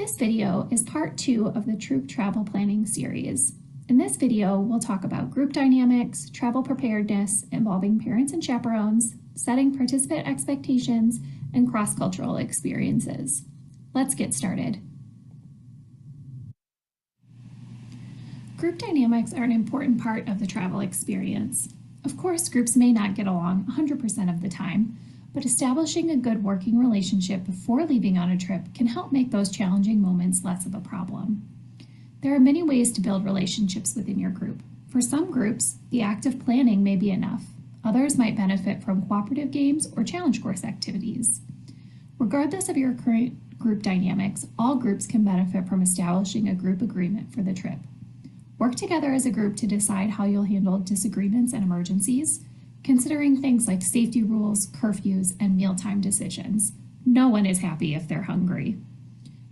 This video is part 2 of the Troop Travel Planning series. In this video, we'll talk about group dynamics, travel preparedness involving parents and chaperones, setting participant expectations, and cross-cultural experiences. Let's get started. Group dynamics are an important part of the travel experience. Of course, groups may not get along 100% of the time, but establishing a good working relationship before leaving on a trip can help make those challenging moments less of a problem. There are many ways to build relationships within your group. For some groups, the act of planning may be enough. Others might benefit from cooperative games or challenge course activities. Regardless of your current group dynamics, all groups can benefit from establishing a group agreement for the trip. Work together as a group to decide how you'll handle disagreements and emergencies, considering things like safety rules, curfews, and mealtime decisions. No one is happy if they're hungry.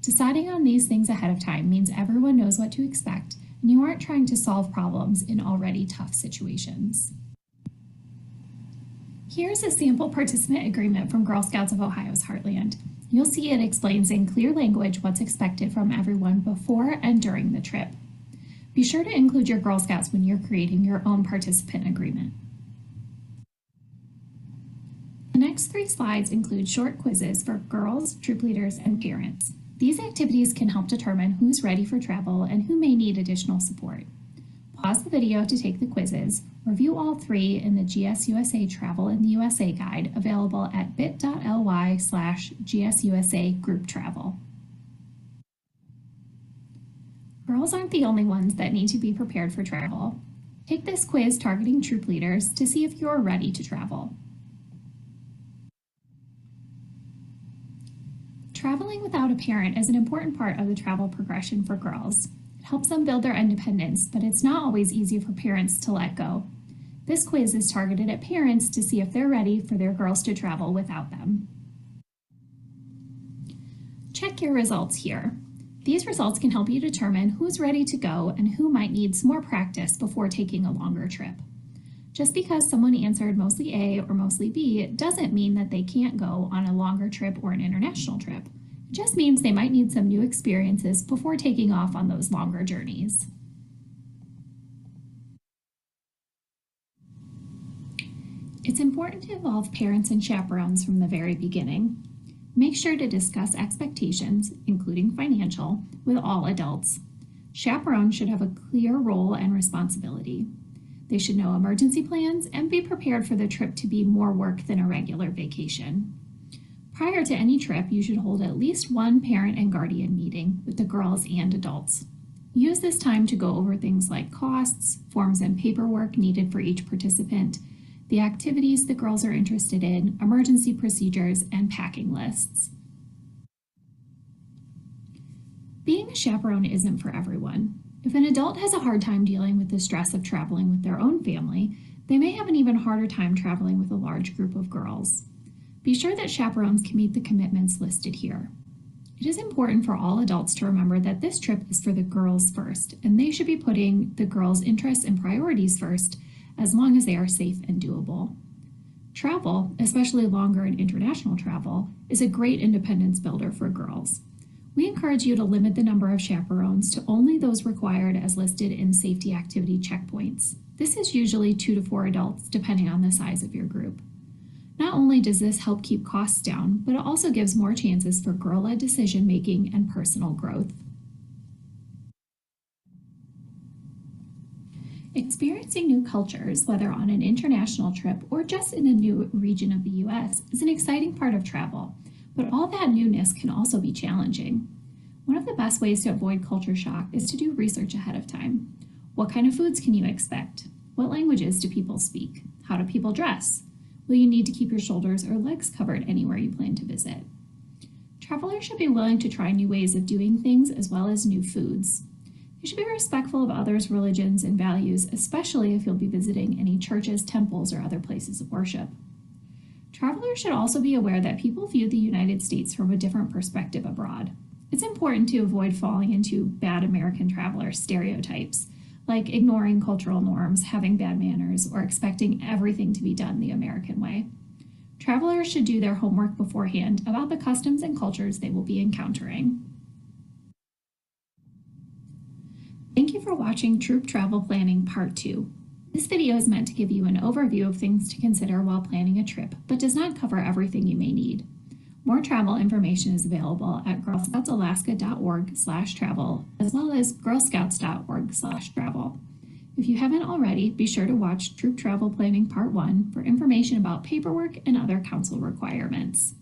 Deciding on these things ahead of time means everyone knows what to expect, and you aren't trying to solve problems in already tough situations. Here's a sample participant agreement from Girl Scouts of Ohio's Heartland. You'll see it explains in clear language what's expected from everyone before and during the trip. Be sure to include your Girl Scouts when you're creating your own participant agreement. The next 3 slides include short quizzes for girls, troop leaders, and parents. These activities can help determine who's ready for travel and who may need additional support. Pause the video to take the quizzes. Review all 3 in the GSUSA Travel in the USA guide available at bit.ly/GSUSA Group Travel. Girls aren't the only ones that need to be prepared for travel. Take this quiz targeting troop leaders to see if you're ready to travel. Traveling without a parent is an important part of the travel progression for girls. It helps them build their independence, but it's not always easy for parents to let go. This quiz is targeted at parents to see if they're ready for their girls to travel without them. Check your results here. These results can help you determine who's ready to go and who might need some more practice before taking a longer trip. Just because someone answered mostly A or mostly B doesn't mean that they can't go on a longer trip or an international trip. It just means they might need some new experiences before taking off on those longer journeys. It's important to involve parents and chaperones from the very beginning. Make sure to discuss expectations, including financial, with all adults. Chaperones should have a clear role and responsibility. They should know emergency plans and be prepared for the trip to be more work than a regular vacation. Prior to any trip, you should hold at least one parent and guardian meeting with the girls and adults. Use this time to go over things like costs, forms and paperwork needed for each participant, the activities the girls are interested in, emergency procedures, and packing lists. Being a chaperone isn't for everyone. If an adult has a hard time dealing with the stress of traveling with their own family, they may have an even harder time traveling with a large group of girls. Be sure that chaperones can meet the commitments listed here. It is important for all adults to remember that this trip is for the girls first, and they should be putting the girls' interests and priorities first, as long as they are safe and doable. Travel, especially longer and international travel, is a great independence builder for girls. We encourage you to limit the number of chaperones to only those required as listed in safety activity checkpoints. This is usually 2 to 4 adults, depending on the size of your group. Not only does this help keep costs down, but it also gives more chances for girl-led decision-making and personal growth. Experiencing new cultures, whether on an international trip or just in a new region of the U.S., is an exciting part of travel. But all that newness can also be challenging. One of the best ways to avoid culture shock is to do research ahead of time. What kind of foods can you expect? What languages do people speak? How do people dress? Will you need to keep your shoulders or legs covered anywhere you plan to visit? Travelers should be willing to try new ways of doing things as well as new foods. You should be respectful of others' religions and values, especially if you'll be visiting any churches, temples, or other places of worship. Travelers should also be aware that people view the United States from a different perspective abroad. It's important to avoid falling into bad American traveler stereotypes, like ignoring cultural norms, having bad manners, or expecting everything to be done the American way. Travelers should do their homework beforehand about the customs and cultures they will be encountering. Thank you for watching Troop Travel Planning Part 2. This video is meant to give you an overview of things to consider while planning a trip, but does not cover everything you may need. More travel information is available at girlscoutsalaska.org/travel, as well as girlscouts.org/travel. If you haven't already, be sure to watch Troop Travel Planning Part 1 for information about paperwork and other council requirements.